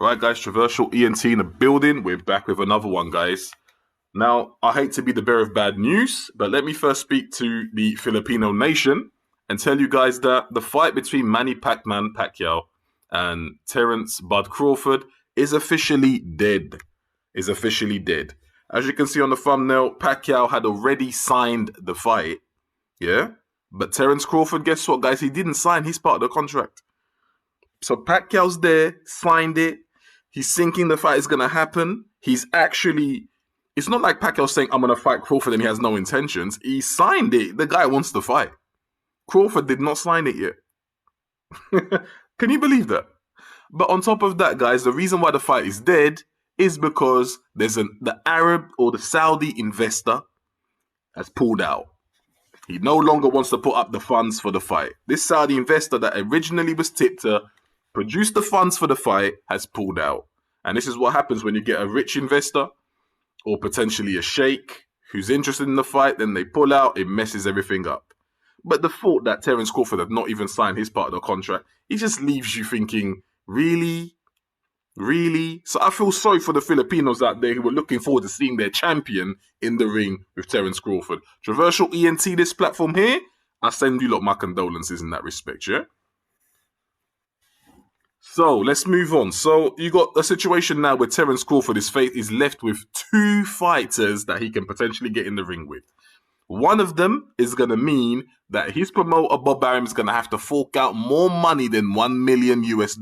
Right, guys, Traversal ENT in the building. We're back with another one, guys. Now, I hate to be the bearer of bad news, but let me first speak to the Filipino nation and tell you guys that the fight between Manny Pacquiao and Terence Bud Crawford is officially dead. Is officially dead. As you can see on the thumbnail, Pacquiao had already signed the fight, yeah? But Terence Crawford, guess what, guys? He didn't sign his part of the contract. So Pacquiao's there, signed it. He's thinking the fight is going to happen. He's actually, it's not like Pacquiao's saying, I'm going to fight Crawford and he has no intentions. He signed it. The guy wants to fight. Crawford did not sign it yet. Can you believe that? But on top of that, guys, the reason why the fight is dead is because the Arab or the Saudi investor has pulled out. He no longer wants to put up the funds for the fight. This Saudi investor that originally was tipped to produce the funds for the fight has pulled out. And this is what happens when you get a rich investor or potentially a sheikh who's interested in the fight, then they pull out, it messes everything up. But the thought that Terence Crawford had not even signed his part of the contract, it just leaves you thinking, really? Really? So I feel sorry for the Filipinos out there who were looking forward to seeing their champion in the ring with Terence Crawford. Traversal ENT, this platform here, I send you lot my condolences in that respect, yeah? So let's move on. So you got a situation now where Terence Crawford is left with two fighters that he can potentially get in the ring with. One of them is going to mean that his promoter Bob Arum is going to have to fork out more money than $1 million US,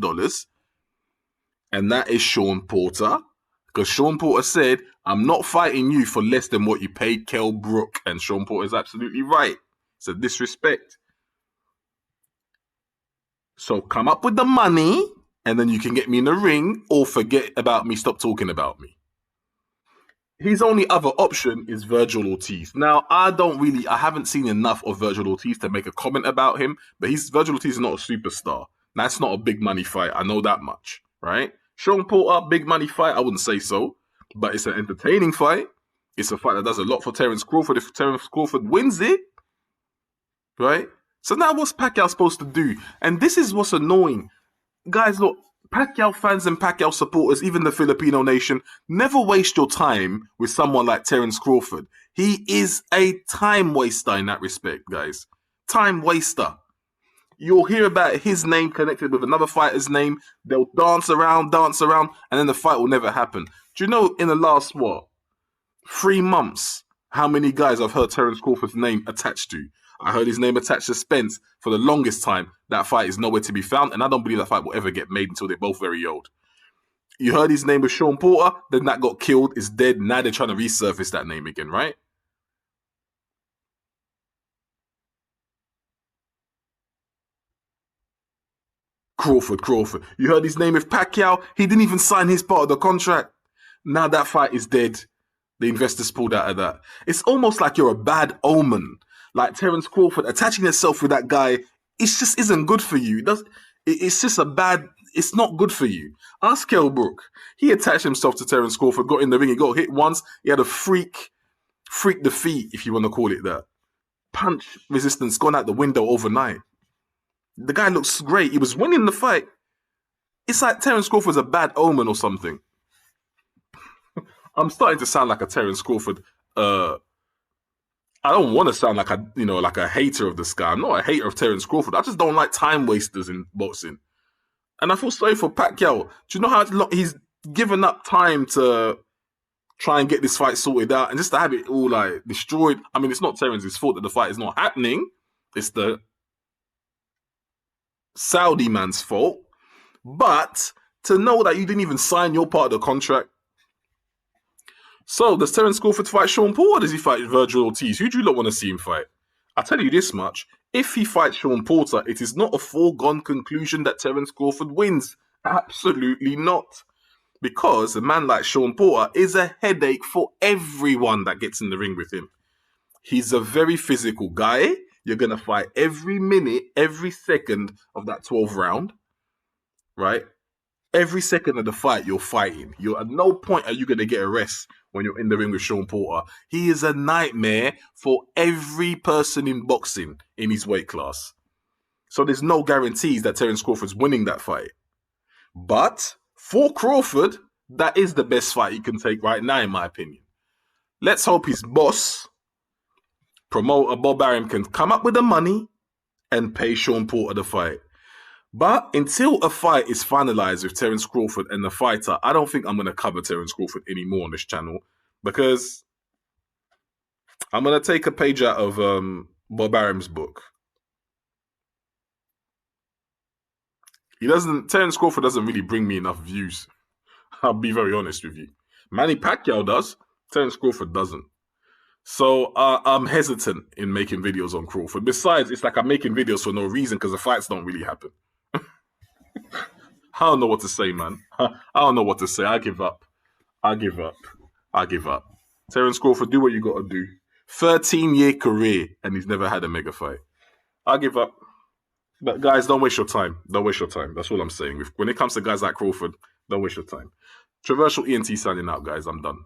and that is Sean Porter. Because Sean Porter said, I'm not fighting you for less than what you paid Kell Brook. And Sean Porter is absolutely right. It's a disrespect. So come up with the money, and then you can get me in the ring, or forget about me, stop talking about me. His only other option is Virgil Ortiz. Now, I haven't seen enough of Virgil Ortiz to make a comment about him, but Virgil Ortiz is not a superstar. That's not a big money fight. I know that much, right? Sean Porter, big money fight, I wouldn't say so, but it's an entertaining fight. It's a fight that does a lot for Terence Crawford if Terence Crawford wins it, right? So now what's Pacquiao supposed to do? And this is what's annoying. Guys, look, Pacquiao fans and Pacquiao supporters, even the Filipino nation, never waste your time with someone like Terence Crawford. He is a time waster in that respect, guys. Time waster. You'll hear about his name connected with another fighter's name. They'll dance around, and then the fight will never happen. Do you know in the last, 3 months, how many guys I've heard Terence Crawford's name attached to? I heard his name attached to Spence for the longest time. That fight is nowhere to be found, and I don't believe that fight will ever get made until they're both very old. You heard his name was Sean Porter, then that got killed, is dead. Now they're trying to resurface that name again, right? Crawford. You heard his name with Pacquiao, he didn't even sign his part of the contract. Now that fight is dead. The investors pulled out of that. It's almost like you're a bad omen. Like Terence Crawford attaching yourself with that guy, it just isn't good for you. It's just it's not good for you. Ask Kell Brook. He attached himself to Terence Crawford, got in the ring, he got hit once. He had a freak defeat, if you want to call it that. Punch resistance gone out the window overnight. The guy looks great. He was winning the fight. It's like Terence Crawford's a bad omen or something. I'm starting to sound like a Terence Crawford. I don't want to sound like a hater of this guy. I'm not a hater of Terence Crawford. I just don't like time wasters in boxing. And I feel sorry for Pacquiao. Do you know how long he's given up time to try and get this fight sorted out, and just to have it all like destroyed? I mean, it's not Terence's fault that the fight is not happening. It's the Saudi man's fault. But to know that you didn't even sign your part of the contract. So, does Terence Crawford fight Sean Paul, or does he fight Virgil Ortiz? Who do you not want to see him fight? I'll tell you this much. If he fights Sean Porter, it is not a foregone conclusion that Terence Crawford wins. Absolutely not. Because a man like Sean Porter is a headache for everyone that gets in the ring with him. He's a very physical guy. You're going to fight every minute, every second of that 12th round. Right? Every second of the fight, you're fighting. At no point are you going to get a rest when you're in the ring with Sean Porter. He is a nightmare for every person in boxing in his weight class. So there's no guarantees that Terence Crawford's winning that fight. But For Crawford, that is the best fight he can take right now, in my opinion. Let's hope his boss, promoter Bob Arum, can come up with the money and pay Sean Porter the fight. But until a fight is finalized with Terence Crawford and the fighter, I don't think I'm going to cover Terence Crawford anymore on this channel, because I'm going to take a page out of Bob Arum's book. Terence Crawford doesn't really bring me enough views. I'll be very honest with you. Manny Pacquiao does. Terence Crawford doesn't. So I'm hesitant in making videos on Crawford. Besides, it's like I'm making videos for no reason because the fights don't really happen. I don't know what to say, man. I don't know what to say. I give up. Terence Crawford, do what you got to do. 13-year career and he's never had a mega fight. I give up. But guys, don't waste your time. Don't waste your time. That's all I'm saying. When it comes to guys like Crawford, don't waste your time. Traversal ENT signing out, guys. I'm done.